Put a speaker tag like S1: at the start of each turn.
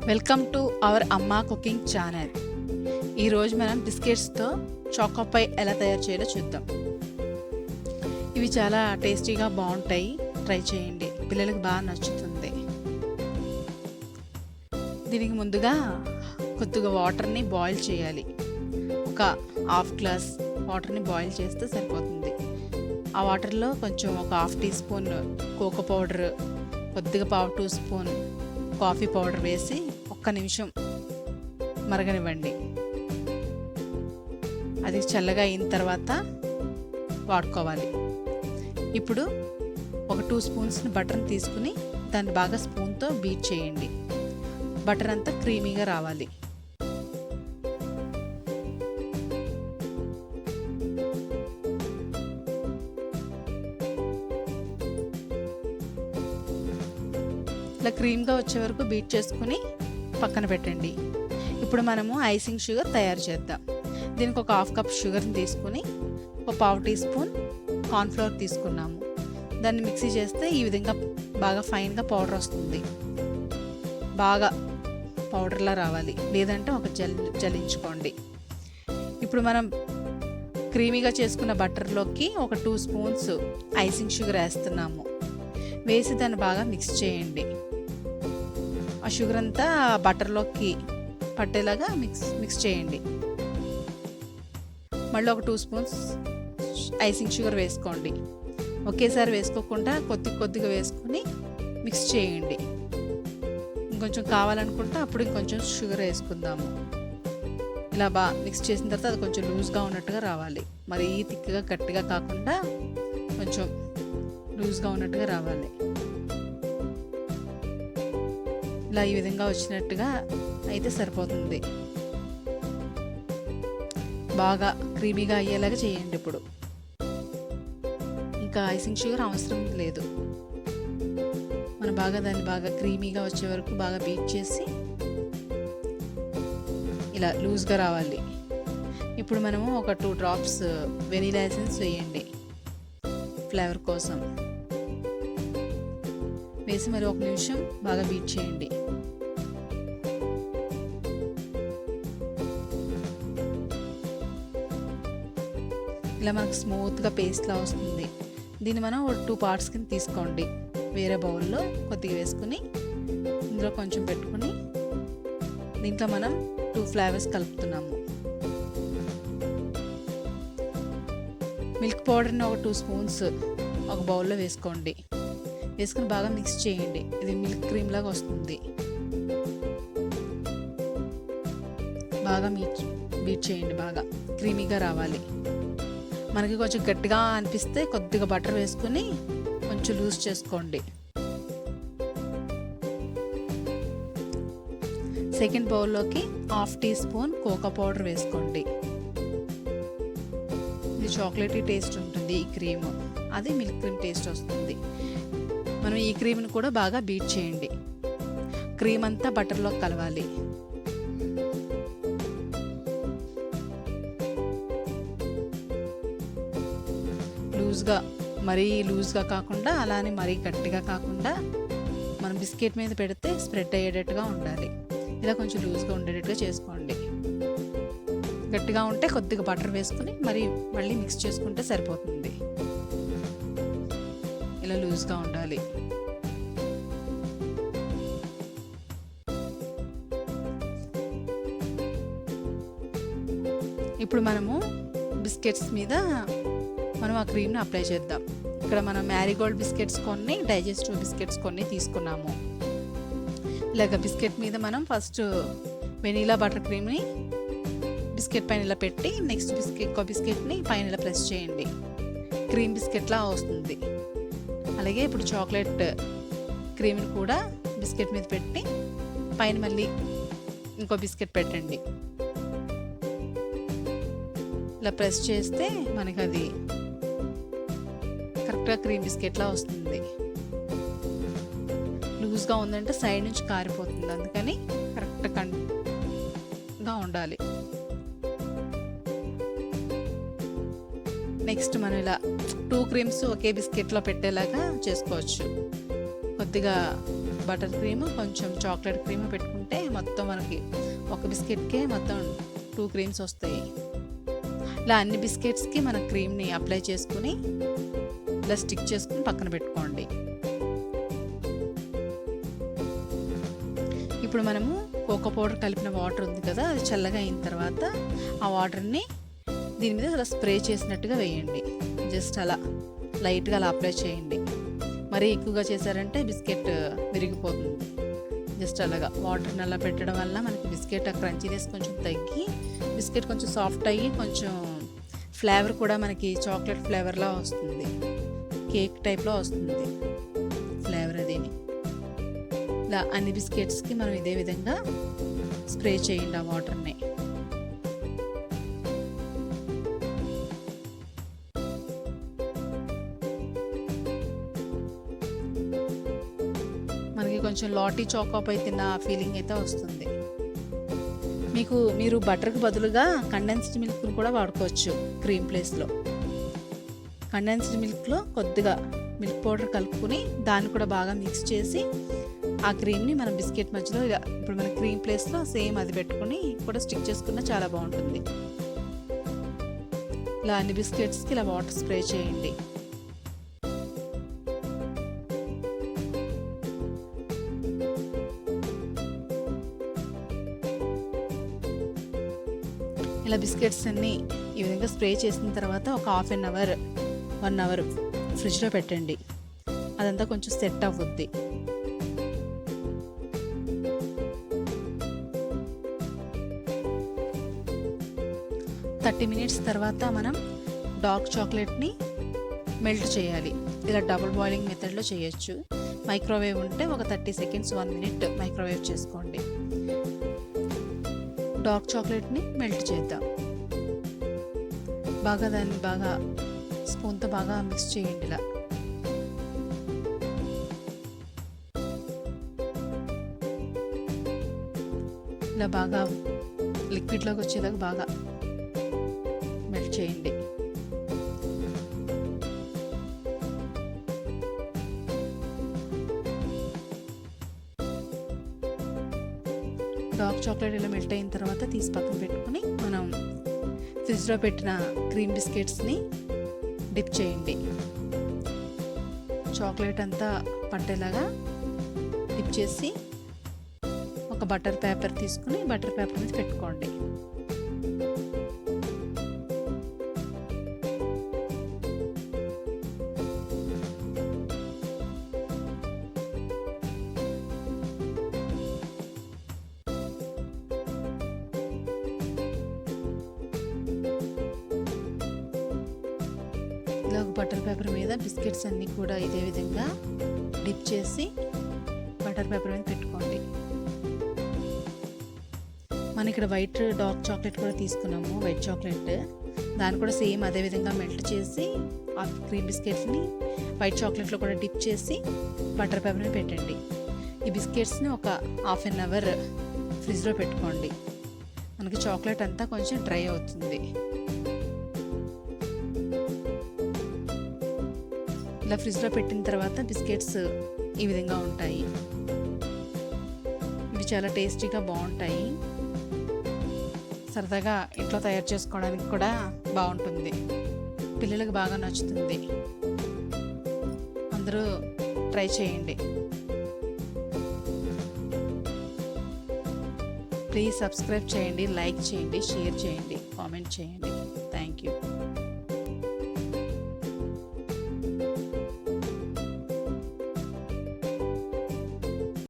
S1: Welcome to our అమ్మ cooking channel. ఈరోజు మనం బిస్కెట్స్తో చాకో పై ఎలా తయారు చేయాలో చూద్దాం. ఇవి చాలా టేస్టీగా బాగుంటాయి, ట్రై చేయండి, పిల్లలకు బాగా నచ్చుతుంది. దీనికి ముందుగా కొద్దిగా వాటర్ని బాయిల్ చేయాలి. ఒక హాఫ్ గ్లాస్ వాటర్ని బాయిల్ చేస్తే సరిపోతుంది. ఆ వాటర్లో కొంచెం ఒక half teaspoon cocoa powder, కొద్దిగా పావు టీ స్పూన్ కాఫీ పౌడర్ వేసి ఒక్క నిమిషం మరగనివ్వండి. అది చల్లగా అయిన తర్వాత వాడుకోవాలి. ఇప్పుడు ఒక 2 స్పూన్స్ని బటర్ని తీసుకుని దాన్ని బాగా స్పూన్తో బీట్ చేయండి. బటర్ అంతా క్రీమీగా రావాలి. ఇలా క్రీమ్గా వచ్చే వరకు బీట్ చేసుకుని పక్కన పెట్టండి. ఇప్పుడు మనము ఐసింగ్ షుగర్ తయారు చేద్దాం. దీనికి ఒక హాఫ్ కప్ షుగర్ని తీసుకుని ఒక పావు టీ స్పూన్ కార్న్ఫ్లవర్ తీసుకున్నాము. దాన్ని మిక్సీ చేస్తే ఈ విధంగా బాగా ఫైన్గా పౌడర్ వస్తుంది. బాగా పౌడర్లా రావాలి, లేదంటే ఒక జల్లించుకోండి. ఇప్పుడు మనం క్రీమీగా చేసుకున్న బటర్లోకి ఒక 2 స్పూన్స్ ఐసింగ్ షుగర్ వేస్తున్నాము. వేసి దాన్ని బాగా మిక్స్ చేయండి. ఆ షుగర్ అంతా బటర్లోకి పట్టేలాగా మిక్స్ చేయండి. మళ్ళీ ఒక 2 స్పూన్స్ ఐసింగ్ షుగర్ వేసుకోండి. ఒకేసారి వేసుకోకుండా కొద్దిగా వేసుకొని మిక్స్ చేయండి. ఇంకొంచెం కావాలనుకుంటే అప్పుడు ఇంకొంచెం షుగర్ వేసుకుందాము. ఇలా బాగా మిక్స్ చేసిన తర్వాత అది కొంచెం లూజ్గా ఉన్నట్టుగా రావాలి. మరి థిక్గా గట్టిగా కాకుండా కొంచెం లూజ్గా ఉన్నట్టుగా రావాలి. ఇలా ఈ విధంగా వచ్చినట్టుగా అయితే సరిపోతుంది. బాగా క్రీమీగా అయ్యేలాగా చేయండి. ఇప్పుడు ఇంకా ఐసింగ్ షుగర్ అవసరం లేదు. మనం దాన్ని బాగా క్రీమీగా వచ్చే వరకు బాగా బీట్ చేసి ఇలా లూజ్గా రావాలి. ఇప్పుడు మనము ఒక 2 డ్రాప్స్ వెనీలా ఎసెన్స్ వేయండి ఫ్లేవర్ కోసం. వేసి మరి 1 నిమిషం బాగా బీట్ చేయండి. ఇలా మనకు స్మూత్గా పేస్ట్లా వస్తుంది. దీన్ని మనం 2 పార్ట్స్ కింద తీసుకోండి. వేరే బౌల్లో కొద్దిగా వేసుకుని ఇందులో కొంచెం పెట్టుకుని దీంట్లో మనం 2 ఫ్లేవర్స్ కలుపుతున్నాము. మిల్క్ పౌడర్ని ఒక 2 స్పూన్స్ ఒక బౌల్లో వేసుకోండి. వేసుకుని బాగా మిక్స్ చేయండి. ఇది మిల్క్ క్రీమ్ లాగా వస్తుంది. బాగా బీట్ చేయండి. బాగా క్రీమీగా రావాలి. మనకి కొంచెం గట్టిగా అనిపిస్తే కొద్దిగా బటర్ వేసుకుని కొంచెం లూజ్ చేసుకోండి. సెకండ్ బౌల్లోకి half teaspoon cocoa powder వేసుకోండి. ఇది చాక్లెటీ టేస్ట్ ఉంటుంది. ఈ క్రీమ్ అది మిల్క్ క్రీమ్ టేస్ట్ వస్తుంది. మనం ఈ క్రీమ్ని కూడా బాగా బీట్ చేయండి. క్రీమ్ అంతా బటర్లో కలవాలి. మరీ లూజ్గా కాకుండా అలానే మరీ గట్టిగా కాకుండా మనం బిస్కెట్ మీద పెడితే స్ప్రెడ్ అయ్యేటట్టుగా ఉండాలి. ఇలా కొంచెం లూజ్గా ఉండేటట్టుగా చేసుకోండి. గట్టిగా ఉంటే కొద్దిగా బటర్ వేసుకుని మళ్ళీ మిక్స్ చేసుకుంటే సరిపోతుంది. ఇలా లూజ్గా ఉండాలి. ఇప్పుడు మనము బిస్కెట్స్ మీద మనం ఆ క్రీమ్ని అప్లై చేద్దాం. ఇక్కడ మనం మ్యారీగోల్డ్ బిస్కెట్స్ కొన్ని, డైజెస్టివ్ బిస్కెట్స్ కొన్ని తీసుకున్నాము. ఇలాగ బిస్కెట్ మీద మనం ఫస్ట్ వెనీలా బటర్ క్రీమ్ని బిస్కెట్ పైన ఇలా పెట్టి నెక్స్ట్ ఇంకో బిస్కెట్ని పైన ఇలా ప్రెస్ చేయండి. క్రీమ్ బిస్కెట్లా వస్తుంది. అలాగే ఇప్పుడు చాక్లెట్ క్రీమ్ని కూడా బిస్కెట్ మీద పెట్టి పైన మళ్ళీ ఇంకో బిస్కెట్ పెట్టండి. ఇలా ప్రెస్ చేస్తే మనకి అది కరెక్ట్గా క్రీమ్ బిస్కెట్లా వస్తుంది. లూజ్గా ఉందంటే సైడ్ నుంచి కారిపోతుంది. అందుకని కరెక్ట్గా ఉండాలి. నెక్స్ట్ మనం ఇలా 2 క్రీమ్స్ ఒకే బిస్కెట్లో పెట్టేలాగా చేసుకోవచ్చు. కొద్దిగా బటర్ క్రీమ్, కొంచెం చాక్లెట్ క్రీమ్ పెట్టుకుంటే మొత్తం మనకి ఒక బిస్కెట్కే మొత్తం 2 క్రీమ్స్ వస్తాయి. ఇలా అన్ని బిస్కెట్స్కి మనం క్రీమ్ని అప్లై చేసుకుని ఇలా స్టిక్ చేసుకుని పక్కన పెట్టుకోండి. ఇప్పుడు మనము కోకో పౌడర్ కలిపిన వాటర్ ఉంది కదా, అది చల్లగా అయిన తర్వాత ఆ వాటర్ని దీని మీద అలా స్ప్రే చేసినట్టుగా వేయండి. జస్ట్ అలా లైట్గా అలా అప్లై చేయండి. మరీ ఎక్కువగా చేశారంటే బిస్కెట్ విరిగిపోతుంది. జస్ట్ అలాగా వాటర్ని అలా పెట్టడం వల్ల మనకి బిస్కెట్ ఆ క్రంచీనెస్ కొంచెం తగ్గి బిస్కెట్ కొంచెం సాఫ్ట్ అయ్యి కొంచెం ఫ్లేవర్ కూడా మనకి చాక్లెట్ ఫ్లేవర్లా వస్తుంది, కేక్ టైప్లో వస్తుంది ఫ్లేవర్ అదిని. ఇలా అన్ని బిస్కెట్స్కి మనం ఇదే విధంగా స్ప్రే చేయండి ఆ వాటర్ని. మనకి కొంచెం లాటీ చాకోపై తిన్న ఫీలింగ్ అయితే వస్తుంది. మీరు బటర్కి బదులుగా కండెన్స్డ్ మిల్క్ని కూడా వాడుకోవచ్చు క్రీమ్ ప్లేస్లో. కండెన్స్డ్ మిల్క్లో కొద్దిగా మిల్క్ పౌడర్ కలుపుకొని దాన్ని కూడా బాగా మిక్స్ చేసి ఆ క్రీమ్ని మనం బిస్కెట్ మధ్యలో ఇలా ఇప్పుడు మన క్రీమ్ ప్లేస్లో సేమ్ అది పెట్టుకొని కూడా స్టిక్ చేసుకున్నా చాలా బాగుంటుంది. ఇలా అన్ని బిస్కెట్స్కి ఇలా వాటర్ స్ప్రే చేయండి. ఇలా బిస్కెట్స్ అన్నీ ఈ విధంగా స్ప్రే చేసిన తర్వాత ఒక 1/2 అవర్ 1 అవర్ ఫ్రిడ్జ్లో పెట్టండి. అదంతా కొంచెం సెట్ అవ్వుద్ది. మినిట్స్ తర్వాత మనం డార్క్ చాక్లెట్ని మెల్ట్ చేయాలి. ఇలా డబుల్ బాయిలింగ్ మెథడ్లో చేయొచ్చు. మైక్రోవేవ్ ఉంటే ఒక 30 సెకండ్స్ 1 మినిట్ మైక్రోవేవ్ చేసుకోండి. డార్క్ చాక్లెట్ని మెల్ట్ చేద్దాం. దాన్ని బాగా స్పూన్తో బాగా మిక్స్ చేయండి. ఇలా బాగా లిక్విడ్లోకి వచ్చేదాకా బాగా మెల్ట్ చేయండి. డార్క్ చాక్లెట్ ఇలా మెల్ట్ అయిన తర్వాత తీసి పక్కన పెట్టుకుని మనం ఫ్రిడ్జ్లో పెట్టిన క్రీమ్ బిస్కెట్స్ని డిప్ చేయండి. చాక్లెట్ అంతా పట్టేలాగా డిప్ చేసి ఒక బటర్ పేపర్ తీసుకుని బటర్ పేపర్ మీద పెట్టుకోండి. ఇలా ఒక బటర్ పేపర్ మీద బిస్కెట్స్ అన్నీ కూడా ఇదే విధంగా డిప్ చేసి బటర్ పేపర్ మీద పెట్టుకోండి. మనం ఇక్కడ వైట్ డార్క్ చాక్లెట్ కూడా తీసుకున్నాము, వైట్ చాక్లెట్. దాన్ని కూడా సేమ్ అదే విధంగా మెల్ట్ చేసి ఆ క్రీమ్ బిస్కెట్స్ని వైట్ చాక్లెట్లో కూడా డిప్ చేసి బటర్ పేపర్ మీద పెట్టండి. ఈ బిస్కెట్స్ని ఒక 1/2 అవర్ ఫ్రిడ్జ్లో పెట్టుకోండి. మనకి చాక్లెట్ అంతా కొంచెం డ్రై అవుతుంది. ఇలా ఫ్రిడ్జ్లో పెట్టిన తర్వాత బిస్కెట్స్ ఈ విధంగా ఉంటాయి. ఇవి చాలా టేస్టీగా బాగుంటాయి. సరదాగా ఇంట్లో తయారు చేసుకోవడానికి కూడా బాగుంటుంది. పిల్లలకు బాగా నచ్చుతుంది. అందరూ ట్రై చేయండి. ప్లీజ్ సబ్స్క్రైబ్ చేయండి, లైక్ చేయండి, షేర్ చేయండి, కామెంట్ చేయండి.